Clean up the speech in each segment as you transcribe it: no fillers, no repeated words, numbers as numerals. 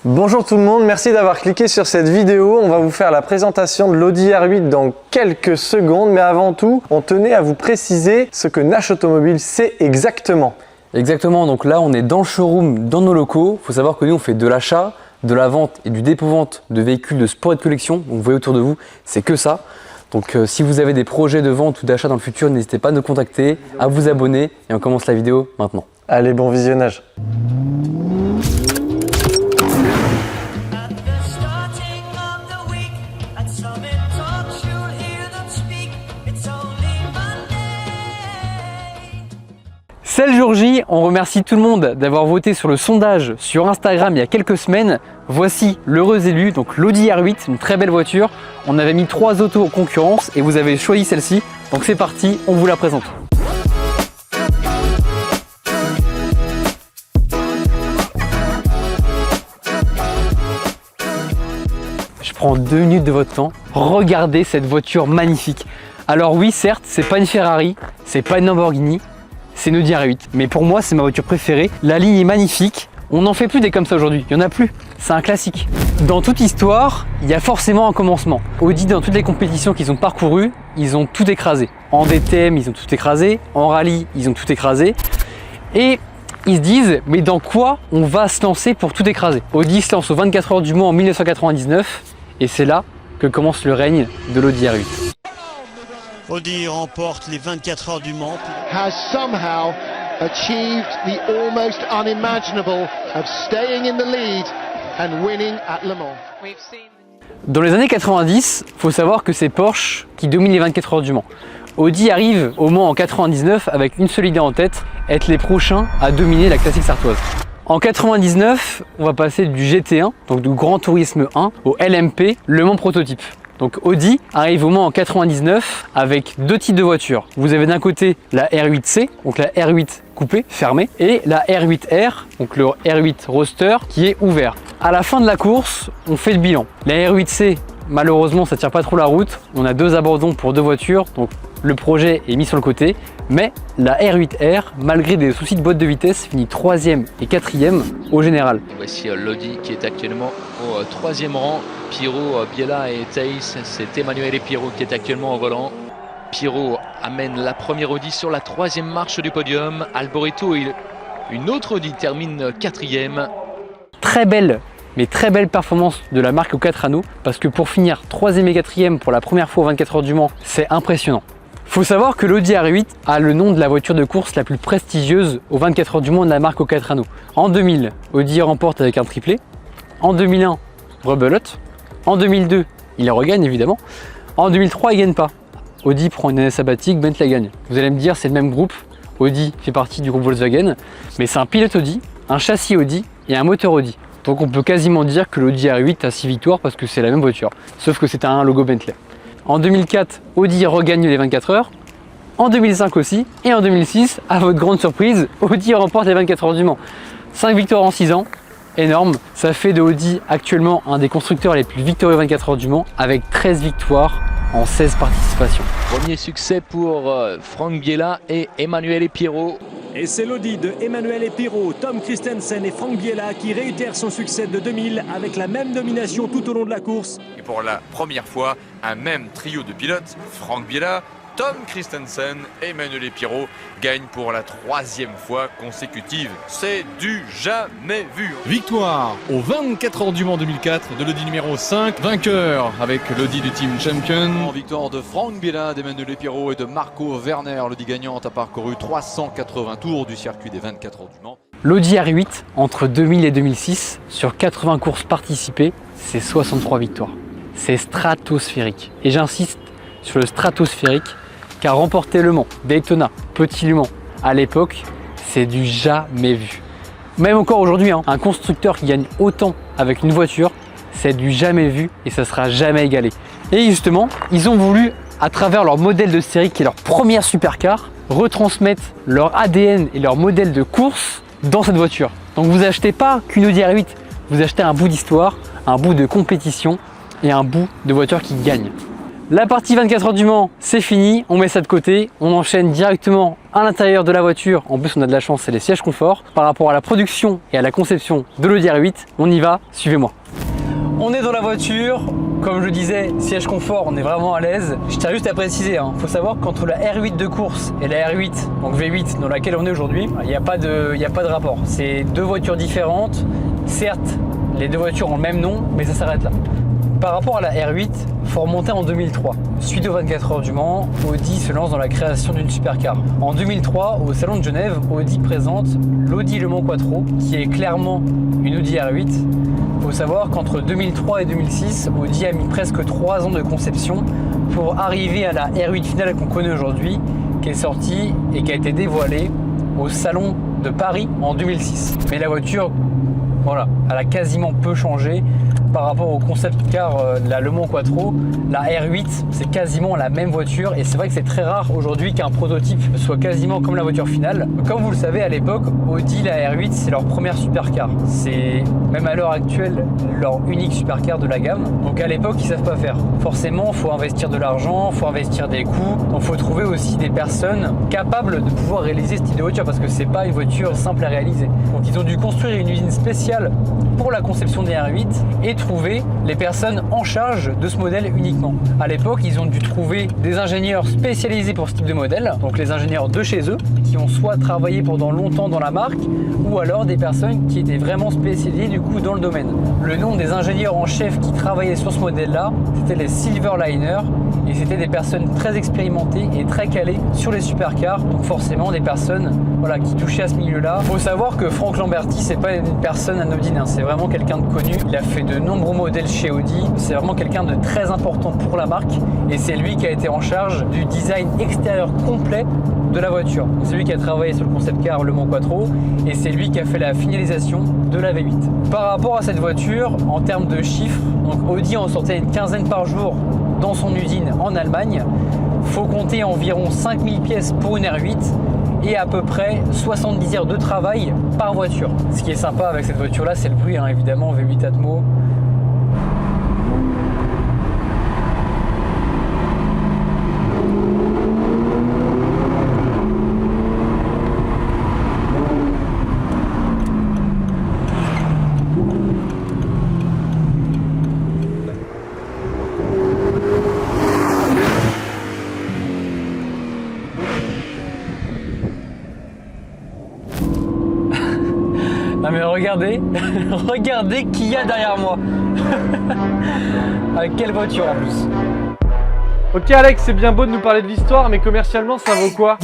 Bonjour tout le monde, merci d'avoir cliqué sur cette vidéo. On va vous faire la présentation de l'Audi R8 dans quelques secondes, mais avant tout, on tenait à vous préciser ce que Nash Automobile sait exactement. Exactement, donc là on est dans le showroom, dans nos locaux. Il faut savoir que nous on fait de l'achat, de la vente et du dépôt-vente de véhicules de sport et de collection. Donc vous voyez autour de vous, c'est que ça. Donc si vous avez des projets de vente ou d'achat dans le futur, n'hésitez pas à nous contacter, à vous abonner et on commence la vidéo maintenant. Allez, bon visionnage. C'est le jour J, on remercie tout le monde d'avoir voté sur le sondage sur Instagram il y a quelques semaines. Voici l'heureux élu, donc l'Audi R8, une très belle voiture. On avait mis 3 autos en concurrence et vous avez choisi celle-ci. Donc c'est parti, on vous la présente. Je prends 2 minutes de votre temps. Regardez cette voiture magnifique. Alors oui, certes, c'est pas une Ferrari, c'est pas une Lamborghini. C'est une Audi R8, mais pour moi c'est ma voiture préférée. La ligne est magnifique, on n'en fait plus des comme ça aujourd'hui, il n'y en a plus, c'est un classique. Dans toute histoire, il y a forcément un commencement. Audi, dans toutes les compétitions qu'ils ont parcourues, ils ont tout écrasé. En DTM, ils ont tout écrasé, en rallye, ils ont tout écrasé. Et ils se disent, mais dans quoi on va se lancer pour tout écraser? Audi se lance aux 24 heures du Mans en 1999, et c'est là que commence le règne de l'Audi R8. Audi remporte les 24 heures du Mans. Has somehow achieved the almost unimaginable of staying in the lead and winning at Le Mans. Dans les années 90, il faut savoir que c'est Porsche qui domine les 24 heures du Mans. Audi arrive au Mans en 99 avec une seule idée en tête, être les prochains à dominer la classique sartoise. En 99, on va passer du GT1, donc du Grand Tourisme 1, au LMP, Le Mans prototype. Donc Audi arrive au Mans en 99 avec 2 types de voitures. Vous avez d'un côté la R8C, donc la R8 coupée, fermée, et la R8R, donc le R8 Roadster qui est ouvert. À la fin de la course, on fait le bilan. La R8C, malheureusement, ça tire pas trop la route. On a 2 abandons pour 2 voitures, donc le projet est mis sur le côté. Mais la R8R, malgré des soucis de boîte de vitesse, finit 3e et 4e au général. Voici l'Audi qui est actuellement au 3e rang. Pirot, Biella et Thaïs, c'est Emanuele Pirot qui est actuellement au volant. Pirot amène la première Audi sur la 3e marche du podium. Alboreto et une autre Audi termine 4e. Très belle, mais très belle performance de la marque aux 4 anneaux, parce que pour finir 3e et 4e pour la première fois aux 24 heures du Mans, c'est impressionnant. Faut savoir que l'Audi R8 a le nom de la voiture de course la plus prestigieuse aux 24 heures du Mans de la marque aux 4 anneaux. En 2000, Audi remporte avec un triplé. En 2001, rebelote. En 2002, il regagne évidemment. En 2003, il ne gagne pas. Audi prend une année sabbatique, Bentley gagne. Vous allez me dire, c'est le même groupe. Audi fait partie du groupe Volkswagen, mais c'est un pilote Audi, un châssis Audi et un moteur Audi. Donc on peut quasiment dire que l'Audi R8 a 6 victoires parce que c'est la même voiture, sauf que c'est un logo Bentley. En 2004, Audi regagne les 24 heures. En 2005 aussi. Et en 2006, à votre grande surprise, Audi remporte les 24 heures du Mans. 5 victoires en 6 ans. Énorme. Ça fait de Audi actuellement un des constructeurs les plus victorieux 24 heures du Mans avec 13 victoires en 16 participations. Premier succès pour Franck Biella et Emanuele Pirot. Et c'est l'Audi de Emanuele Pirot, Tom Kristensen et Franck Biella qui réitère son succès de 2000 avec la même domination tout au long de la course. Et pour la première fois, un même trio de pilotes, Franck Biella, Tom Kristensen et Emanuele Pirot gagnent pour la 3e fois consécutive. C'est du jamais vu. Victoire aux 24 heures du Mans 2004 de l'Audi numéro 5, vainqueur avec l'Audi du Team Champion. Victoire de Franck Biella, d'Emanuele Pirot et de Marco Werner. L'Audi gagnante a parcouru 380 tours du circuit des 24 heures du Mans. L'Audi R8, entre 2000 et 2006, sur 80 courses participées, c'est 63 victoires. C'est stratosphérique. Et j'insiste sur le stratosphérique, car remporter Le Mans, Daytona, Petit Le Mans, à l'époque, c'est du jamais vu. Même encore aujourd'hui, un constructeur qui gagne autant avec une voiture, c'est du jamais vu et ça sera jamais égalé. Et justement, ils ont voulu, à travers leur modèle de série qui est leur première supercar, retransmettre leur ADN et leur modèle de course dans cette voiture. Donc vous achetez pas qu'une Audi R8, vous achetez un bout d'histoire, un bout de compétition et un bout de voiture qui gagne. La partie 24 heures du Mans, c'est fini, on met ça de côté, on enchaîne directement à l'intérieur de la voiture. En plus, on a de la chance, c'est les sièges confort. Par rapport à la production et à la conception de l'Audi R8, on y va, suivez-moi. On est dans la voiture, comme je disais, siège confort, on est vraiment à l'aise. Je tiens juste à préciser, faut savoir qu'entre la R8 de course et la R8, donc V8, dans laquelle on est aujourd'hui, il n'y a pas de rapport. C'est deux voitures différentes. Certes, les deux voitures ont le même nom, mais ça s'arrête là. Par rapport à la R8, il faut remonter en 2003. Suite aux 24 heures du Mans, Audi se lance dans la création d'une supercar. En 2003, au Salon de Genève, Audi présente l'Audi Le Mans Quattro, qui est clairement une Audi R8. Il faut savoir qu'entre 2003 et 2006, Audi a mis presque 3 ans de conception pour arriver à la R8 finale qu'on connaît aujourd'hui, qui est sortie et qui a été dévoilée au Salon de Paris en 2006. Mais la voiture, voilà, elle a quasiment peu changé par rapport au concept car de la Le Mans Quattro. La R8, c'est quasiment la même voiture et c'est vrai que c'est très rare aujourd'hui qu'un prototype soit quasiment comme la voiture finale. Comme vous le savez, à l'époque, Audi, la R8, c'est leur première supercar. C'est même à l'heure actuelle leur unique supercar de la gamme. Donc à l'époque, ils savent pas faire. Forcément, il faut investir de l'argent, il faut investir des coûts. Donc il faut trouver aussi des personnes capables de pouvoir réaliser ce type de voiture parce que c'est pas une voiture simple à réaliser. Donc ils ont dû construire une usine spéciale pour la conception des R8 et trouver les personnes en charge de ce modèle uniquement. À l'époque, ils ont dû trouver des ingénieurs spécialisés pour ce type de modèle, donc les ingénieurs de chez eux, qui ont soit travaillé pendant longtemps dans la marque, ou alors des personnes qui étaient vraiment spécialisées du coup dans le domaine. Le nom des ingénieurs en chef qui travaillaient sur ce modèle-là, c'était les Silverliners, et c'était des personnes très expérimentées et très calées sur les supercars, donc forcément des personnes voilà, qui touchaient à ce milieu-là. Il faut savoir que Franck Lamberti, c'est pas une personne anodine, c'est vraiment quelqu'un de connu. Il a fait de nombreux modèles chez Audi, c'est vraiment quelqu'un de très important pour la marque et c'est lui qui a été en charge du design extérieur complet de la voiture. C'est lui qui a travaillé sur le concept car Le Mans Quattro et c'est lui qui a fait la finalisation de la V8. Par rapport à cette voiture, en termes de chiffres, donc Audi en sortait une quinzaine par jour dans son usine en Allemagne. Il faut compter environ 5000 pièces pour une R8 et à peu près 70 heures de travail par voiture. Ce qui est sympa avec cette voiture là, c'est le bruit, évidemment, V8 Atmo. Ah mais regardez, regardez qui y a derrière moi. Avec quelle voiture en plus. Ok Alex, c'est bien beau de nous parler de l'histoire, mais commercialement ça vaut quoi?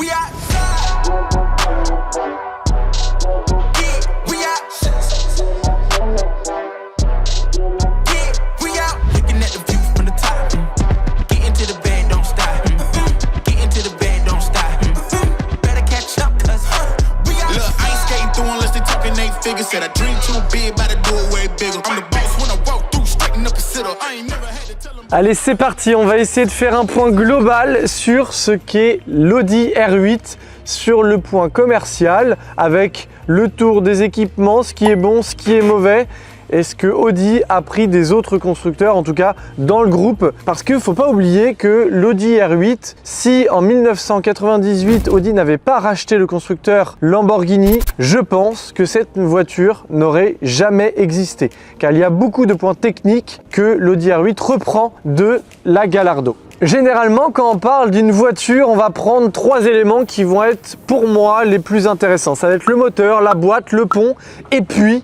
Allez, c'est parti, on va essayer de faire un point global sur ce qu'est l'Audi R8 sur le point commercial avec le tour des équipements, ce qui est bon, ce qui est mauvais. Est-ce que Audi a pris des autres constructeurs, en tout cas dans le groupe? Parce qu'il ne faut pas oublier que l'Audi R8, si en 1998 Audi n'avait pas racheté le constructeur Lamborghini, je pense que cette voiture n'aurait jamais existé. Car il y a beaucoup de points techniques que l'Audi R8 reprend de la Gallardo. Généralement, quand on parle d'une voiture, on va prendre 3 éléments qui vont être pour moi les plus intéressants. Ça va être le moteur, la boîte, le pont et puis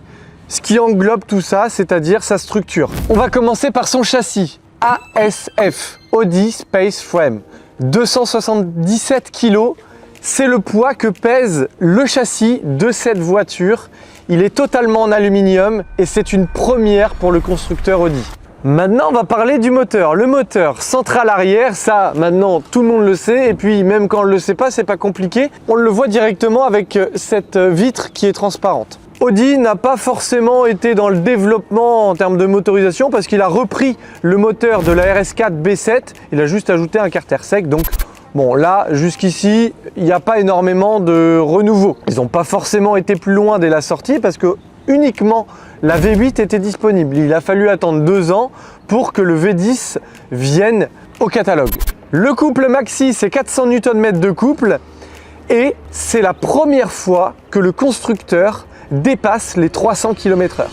ce qui englobe tout ça, c'est-à-dire sa structure. On va commencer par son châssis, ASF, Audi Space Frame. 277 kg, c'est le poids que pèse le châssis de cette voiture. Il est totalement en aluminium et c'est une première pour le constructeur Audi. Maintenant, on va parler du moteur. Le moteur central arrière, ça, maintenant, tout le monde le sait. Et puis, même quand on ne le sait pas, c'est pas compliqué. On le voit directement avec cette vitre qui est transparente. Audi n'a pas forcément été dans le développement en termes de motorisation parce qu'il a repris le moteur de la RS4 B7. Il a juste ajouté un carter sec. Donc, bon, là, jusqu'ici, il n'y a pas énormément de renouveau. Ils n'ont pas forcément été plus loin dès la sortie parce que uniquement la V8 était disponible. Il a fallu attendre 2 ans pour que le V10 vienne au catalogue. Le couple maxi, c'est 400 Nm de couple et c'est la première fois que le constructeur dépasse les 300 km/h.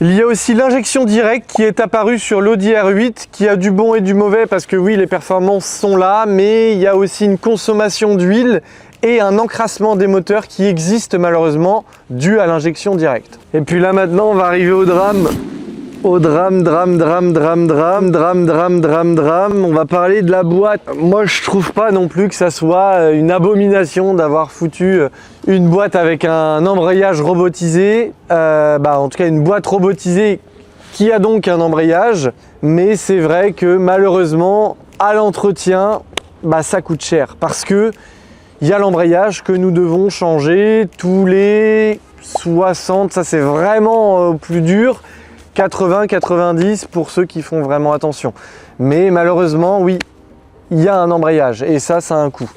Il y a aussi l'injection directe qui est apparue sur l'Audi R8 qui a du bon et du mauvais parce que oui, les performances sont là, mais il y a aussi une consommation d'huile et un encrassement des moteurs qui existe malheureusement dû à l'injection directe. Et puis là maintenant, on va arriver au drame. Au drame. On va parler de la boîte. Moi, je trouve pas non plus que ça soit une abomination d'avoir foutu une boîte avec un embrayage robotisé. En tout cas, une boîte robotisée qui a donc un embrayage. Mais c'est vrai que malheureusement, à l'entretien, ça coûte cher. Parce que il y a l'embrayage que nous devons changer tous les 60. Ça, c'est vraiment plus dur. 80-90 pour ceux qui font vraiment attention. Mais malheureusement, oui, il y a un embrayage et ça a un coût.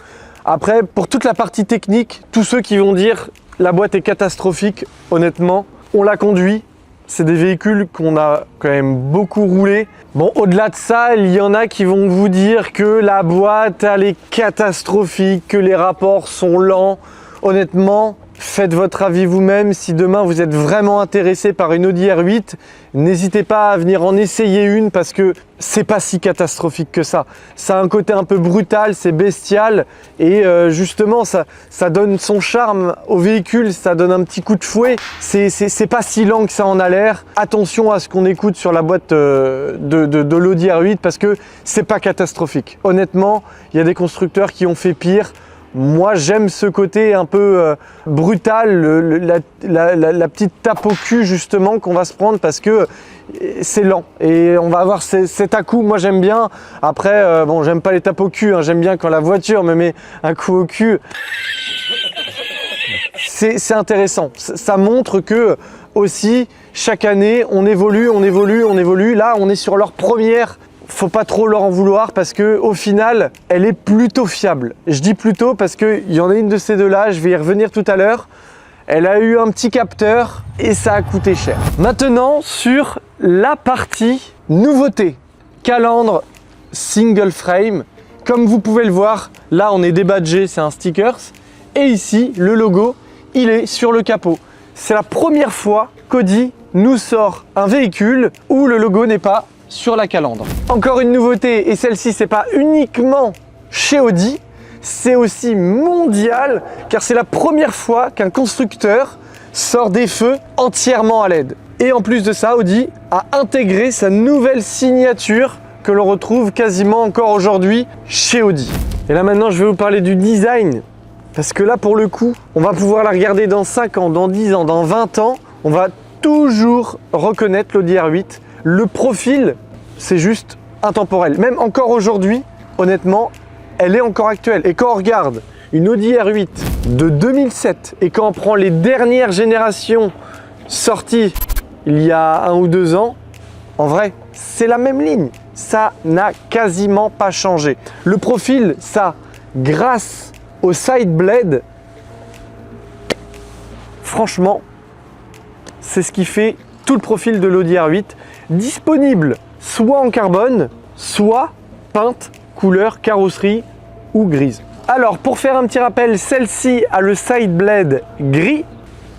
Après, pour toute la partie technique, tous ceux qui vont dire la boîte est catastrophique, honnêtement, on l'a conduit. C'est des véhicules qu'on a quand même beaucoup roulé. Bon, au-delà de ça, il y en a qui vont vous dire que la boîte, elle est catastrophique, que les rapports sont lents. Honnêtement, faites votre avis vous-même. Si demain vous êtes vraiment intéressé par une Audi R8, n'hésitez pas à venir en essayer une parce que c'est pas si catastrophique que ça. Ça a un côté un peu brutal, c'est bestial et justement ça donne son charme au véhicule, ça donne un petit coup de fouet. C'est pas si lent que ça en a l'air. Attention à ce qu'on écoute sur la boîte de l'Audi R8 parce que c'est pas catastrophique. Honnêtement, il y a des constructeurs qui ont fait pire. Moi, j'aime ce côté un peu brutal, la petite tape au cul justement qu'on va se prendre parce que c'est lent et on va avoir cet à-coup. Moi, j'aime bien. Après, bon, j'aime pas les tapes au cul. Hein. J'aime bien quand la voiture me met un coup au cul. C'est intéressant. Ça montre que aussi chaque année, on évolue. Là, on est sur leur première. Faut pas trop leur en vouloir parce que au final, elle est plutôt fiable. Je dis plutôt parce qu'il y en a une de ces deux-là, je vais y revenir tout à l'heure. Elle a eu un petit capteur et ça a coûté cher. Maintenant, sur la partie nouveauté, calandre single frame. Comme vous pouvez le voir, là on est débadgé, c'est un stickers. Et ici, le logo, il est sur le capot. C'est la première fois qu'Audi nous sort un véhicule où le logo n'est pas sur la calandre. Encore une nouveauté, et celle-ci c'est pas uniquement chez Audi, c'est aussi mondial, car c'est la première fois qu'un constructeur sort des feux entièrement à LED. Et en plus de ça, Audi a intégré sa nouvelle signature que l'on retrouve quasiment encore aujourd'hui chez Audi. Et là maintenant, je vais vous parler du design, parce que là pour le coup, on va pouvoir la regarder dans 5 ans, dans 10 ans, dans 20 ans, on va toujours reconnaître l'Audi R8. Le profil, c'est juste intemporel. Même encore aujourd'hui, honnêtement, elle est encore actuelle. Et quand on regarde une Audi R8 de 2007 et quand on prend les dernières générations sorties il y a 1 ou 2 ans, en vrai, c'est la même ligne. Ça n'a quasiment pas changé. Le profil, ça, grâce au side blade, franchement, c'est ce qui fait tout le profil de l'Audi R8, disponible soit en carbone, soit peinte couleur carrosserie ou grise. Alors pour faire un petit rappel, celle-ci a le side blade gris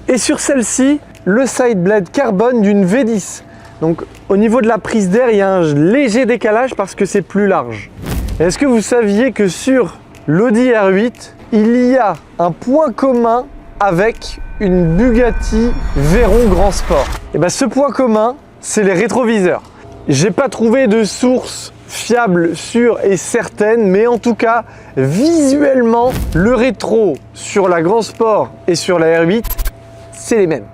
et sur celle-ci le side blade carbone d'une V10. Donc au niveau de la prise d'air, il y a un léger décalage parce que c'est plus large. Est-ce que vous saviez que sur l'Audi R8, il y a un point commun avec une Bugatti Veyron Grand Sport? Et bien ce point commun, c'est les rétroviseurs. J'ai pas trouvé de source fiable, sûre et certaine, mais en tout cas, visuellement, le rétro sur la Grand Sport et sur la R8, c'est les mêmes.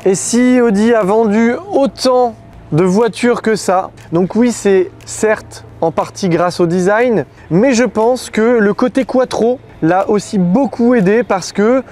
Et si Audi a vendu autant de voitures que ça, donc oui, c'est certes en partie grâce au design, mais je pense que le côté quattro l'a aussi beaucoup aidé parce que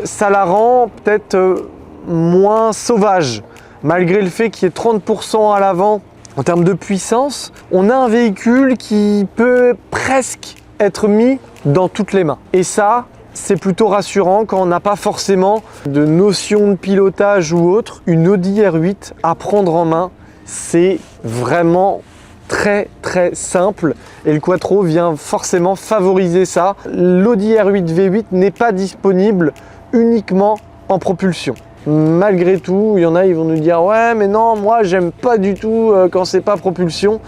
ça la rend peut-être moins sauvage. Malgré le fait qu'il y ait 30% à l'avant en termes de puissance, on a un véhicule qui peut presque être mis dans toutes les mains. Et ça, c'est plutôt rassurant quand on n'a pas forcément de notion de pilotage ou autre. Une Audi R8 à prendre en main, c'est vraiment très simple et le Quattro vient forcément favoriser ça. L'Audi R8 V8 n'est pas disponible uniquement en propulsion. Malgré tout, il y en a, ils vont nous dire ouais mais non, moi j'aime pas du tout quand c'est pas propulsion.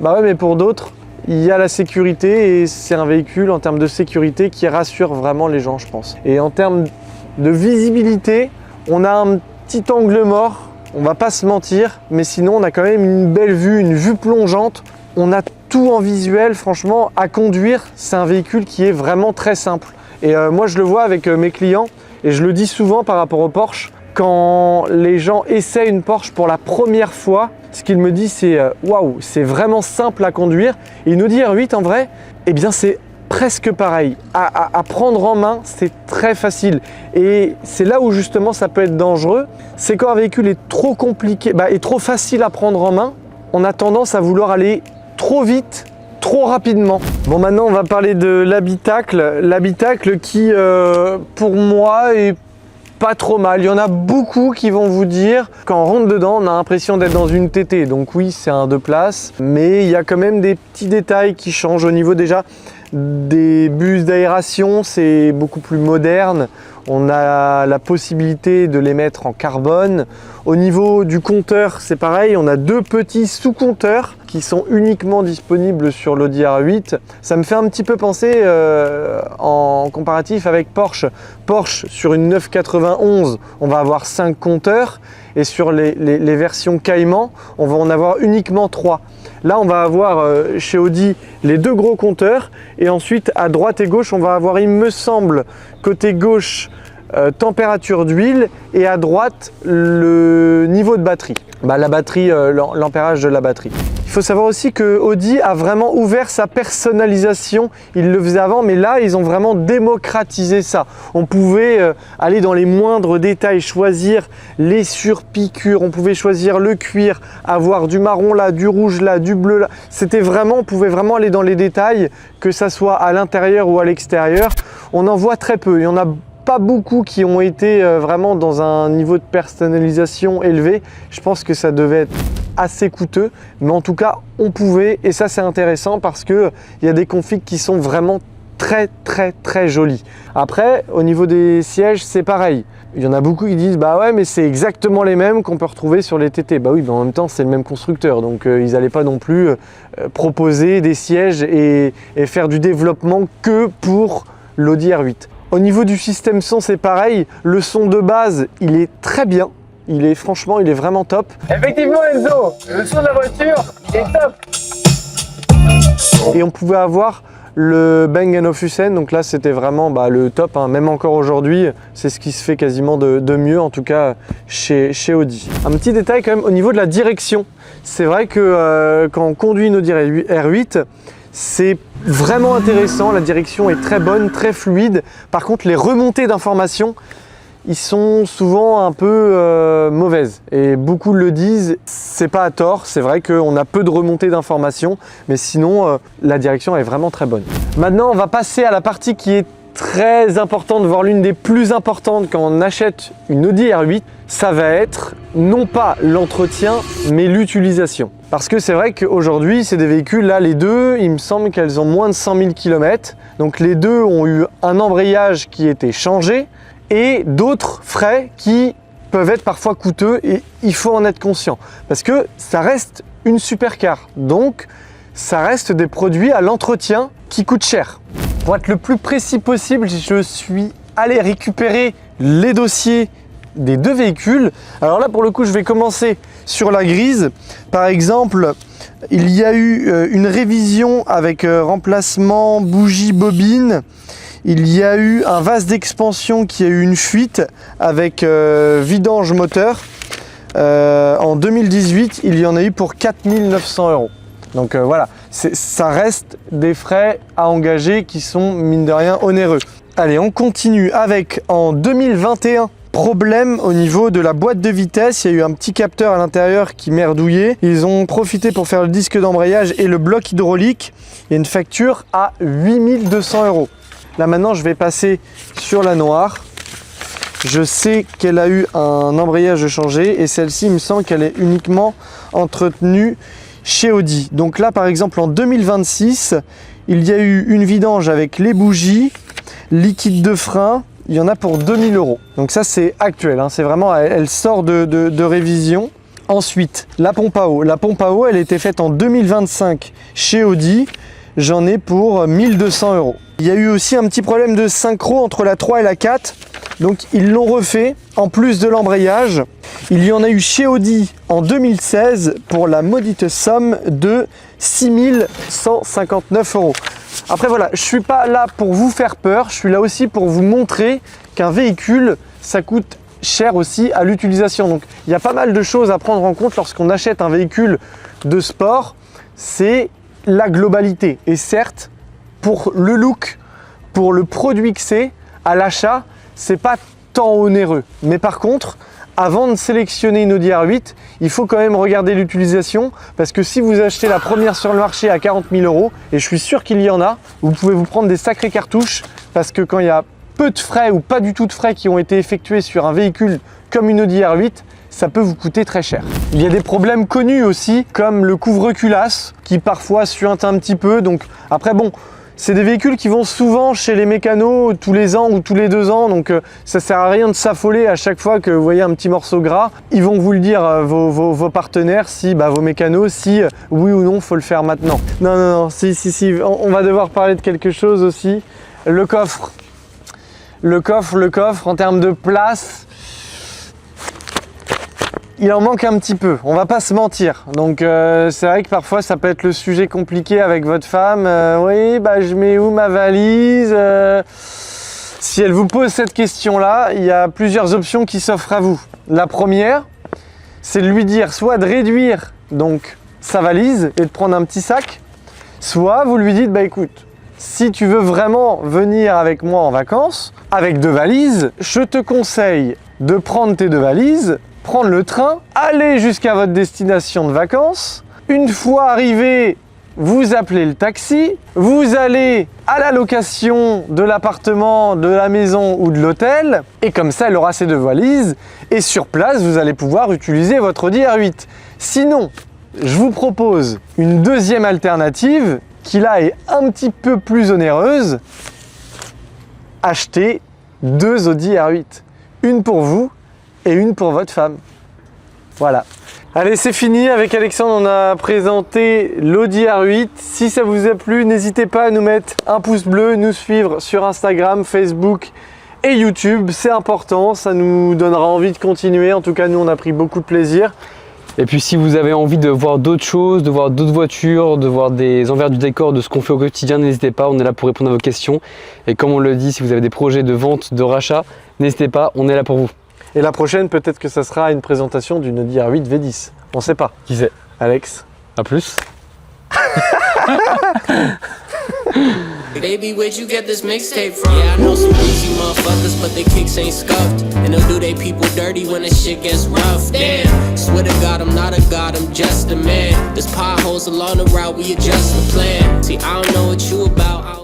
Bah ouais, mais pour d'autres, il y a la sécurité et c'est un véhicule en termes de sécurité qui rassure vraiment les gens, je pense. Et en termes de visibilité, on a un petit angle mort, on va pas se mentir, mais sinon on a quand même une belle vue, une vue plongeante. On a tout en visuel, franchement, à conduire, c'est un véhicule qui est vraiment très simple. Et moi je le vois avec mes clients et je le dis souvent par rapport au Porsche. Quand les gens essaient une Porsche pour la première fois, ce qu'ils me disent c'est waouh, c'est vraiment simple à conduire. Et une Audi R8 en vrai, eh bien c'est presque pareil. À prendre en main, c'est très facile. Et c'est là où justement ça peut être dangereux. C'est quand un véhicule est trop compliqué, et trop facile à prendre en main, on a tendance à vouloir aller trop vite, trop rapidement. Bon, maintenant on va parler de l'habitacle. L'habitacle qui, pour moi, est pas trop mal. Il y en a beaucoup qui vont vous dire quand on rentre dedans, on a l'impression d'être dans une TT. Donc oui, c'est un 2 places, mais il y a quand même des petits détails qui changent au niveau déjà des bus d'aération. C'est beaucoup plus moderne. On a la possibilité de les mettre en carbone. Au niveau du compteur, c'est pareil. On a 2 petits sous-compteurs qui sont uniquement disponibles sur l'Audi R8. Ça me fait un petit peu penser en comparatif avec Porsche. Porsche, sur une 991, on va avoir 5 compteurs. Et sur les versions Cayman, on va en avoir uniquement 3. Là, on va avoir chez Audi les 2 gros compteurs. Et ensuite, à droite et gauche, on va avoir, il me semble, côté gauche, température d'huile et à droite, le niveau de batterie. La batterie, l'ampérage de la batterie. Il faut savoir aussi que Audi a vraiment ouvert sa personnalisation. Ils le faisaient avant, mais là, ils ont vraiment démocratisé ça. On pouvait aller dans les moindres détails, choisir les surpiqûres, on pouvait choisir le cuir, avoir du marron là, du rouge là, du bleu là. C'était vraiment, on pouvait vraiment aller dans les détails, que ça soit à l'intérieur ou à l'extérieur. On en voit très peu. Il y en a pas beaucoup qui ont été vraiment dans un niveau de personnalisation élevé. Je pense que ça devait être assez coûteux, mais en tout cas on pouvait, et ça c'est intéressant parce que il y a des configs qui sont vraiment très jolis. Après, au niveau des sièges, c'est pareil. Il y en a beaucoup qui disent bah ouais, mais c'est exactement les mêmes qu'on peut retrouver sur les TT. Bah oui, mais en même temps c'est le même constructeur, donc ils n'allaient pas non plus proposer des sièges et faire du développement que pour l'Audi R8. Au niveau du système son, c'est pareil. Le son de base, il est très bien. Franchement, il est vraiment top. Effectivement, Enzo, le son de la voiture, il est top. Et on pouvait avoir le Bang & Olufsen, donc là c'était vraiment le top, hein. Même encore aujourd'hui, c'est ce qui se fait quasiment de mieux, en tout cas chez Audi. Un petit détail quand même au niveau de la direction. C'est vrai que quand on conduit une Audi R8, c'est vraiment intéressant, la direction est très bonne, très fluide. Par contre, les remontées d'informations, ils sont souvent un peu mauvaises. Et beaucoup le disent, c'est pas à tort, c'est vrai qu'on a peu de remontées d'informations, mais sinon, la direction est vraiment très bonne. Maintenant, on va passer à la partie qui est très importante, voire l'une des plus importantes quand on achète une Audi R8, ça va être non pas l'entretien, mais l'utilisation. Parce que c'est vrai qu'aujourd'hui, c'est des véhicules, là les deux, il me semble qu'elles ont moins de 100 000 km. Donc les deux ont eu un embrayage qui était changé et d'autres frais qui peuvent être parfois coûteux et il faut en être conscient. Parce que ça reste une supercar, donc ça reste des produits à l'entretien qui coûtent cher. Pour être le plus précis possible, je suis allé récupérer les dossiers des 2 véhicules. Alors là, pour le coup, je vais commencer sur la grise. Par exemple, il y a eu une révision avec remplacement bougie bobine. Il y a eu un vase d'expansion qui a eu une fuite avec vidange moteur. En 2018, il y en a eu pour 4 900 €. Donc voilà, ça reste des frais à engager qui sont mine de rien onéreux. Allez, on continue avec en 2021. Problème au niveau de la boîte de vitesse, il y a eu un petit capteur à l'intérieur qui merdouillait. Ils ont profité pour faire le disque d'embrayage et le bloc hydraulique. Il y a une facture à 8 200 €. Là maintenant, je vais passer sur la noire. Je sais qu'elle a eu un embrayage changé et celle-ci, il me semble qu'elle est uniquement entretenue chez Audi. Donc là, par exemple, en 2026, il y a eu une vidange avec les bougies, liquide de frein. Il y en a pour 2000 €. Donc ça, c'est actuel. Hein. C'est vraiment, elle sort de révision. Ensuite, la pompe à eau. La pompe à eau, elle était faite en 2025 chez Audi. J'en ai pour 1200 €. Il y a eu aussi un petit problème de synchro entre la 3 et la 4. Donc ils l'ont refait en plus de l'embrayage. Il y en a eu chez Audi en 2016 pour la maudite somme de 6159 €. Après voilà, je ne suis pas là pour vous faire peur, je suis là aussi pour vous montrer qu'un véhicule, ça coûte cher aussi à l'utilisation. Donc il y a pas mal de choses à prendre en compte lorsqu'on achète un véhicule de sport, c'est la globalité. Et certes, pour le look, pour le produit que c'est, à l'achat, c'est pas tant onéreux. Mais par contre, avant de sélectionner une Audi R8, il faut quand même regarder l'utilisation parce que si vous achetez la première sur le marché à 40 000 €, et je suis sûr qu'il y en a, vous pouvez vous prendre des sacrées cartouches parce que quand il y a peu de frais ou pas du tout de frais qui ont été effectués sur un véhicule comme une Audi R8, ça peut vous coûter très cher. Il y a des problèmes connus aussi comme le couvre-culasse qui parfois suinte un petit peu. Donc après bon, c'est des véhicules qui vont souvent chez les mécanos tous les ans ou tous les 2 ans, donc ça sert à rien de s'affoler à chaque fois que vous voyez un petit morceau gras. Ils vont vous le dire, vos partenaires, si vos mécanos, si oui ou non faut le faire maintenant. Non, si, on va devoir parler de quelque chose aussi. Le coffre. Le coffre, en termes de place, il en manque un petit peu, on va pas se mentir. Donc c'est vrai que parfois ça peut être le sujet compliqué avec votre femme. Oui, je mets où ma valise Si elle vous pose cette question-là, il y a plusieurs options qui s'offrent à vous. La première, c'est de lui dire soit de réduire donc sa valise et de prendre un petit sac, soit vous lui dites écoute, si tu veux vraiment venir avec moi en vacances, avec 2 valises, je te conseille de prendre tes 2 valises, prendre le train, aller jusqu'à votre destination de vacances. Une fois arrivé, vous appelez le taxi, vous allez à la location de l'appartement, de la maison ou de l'hôtel, et comme ça, elle aura ses 2 valises, et sur place, vous allez pouvoir utiliser votre Audi R8. Sinon, je vous propose une deuxième alternative, qui là est un petit peu plus onéreuse. Achetez 2 Audi R8. Une pour vous et une pour votre femme. Voilà. Allez, c'est fini. Avec Alexandre, on a présenté l'Audi R8. Si ça vous a plu, n'hésitez pas à nous mettre un pouce bleu, nous suivre sur Instagram, Facebook et YouTube. C'est important, ça nous donnera envie de continuer. En tout cas, nous, on a pris beaucoup de plaisir. Et puis si vous avez envie de voir d'autres choses, de voir d'autres voitures, de voir des envers du décor de ce qu'on fait au quotidien, n'hésitez pas, on est là pour répondre à vos questions. Et comme on le dit, si vous avez des projets de vente, de rachat, n'hésitez pas, on est là pour vous. Et la prochaine, peut-être que ça sera une présentation d'une Audi R8 V10. On sait pas. Qui sait? Alex. À plus. Baby, where'd you get this mixtape from? Yeah, I know some easy motherfuckers, but their kicks ain't scuffed. And they'll do they people dirty when the shit gets rough. Damn, swear to God, I'm not a god, I'm just a man. There's potholes along the route, we adjust the plan. See, I don't know what you about.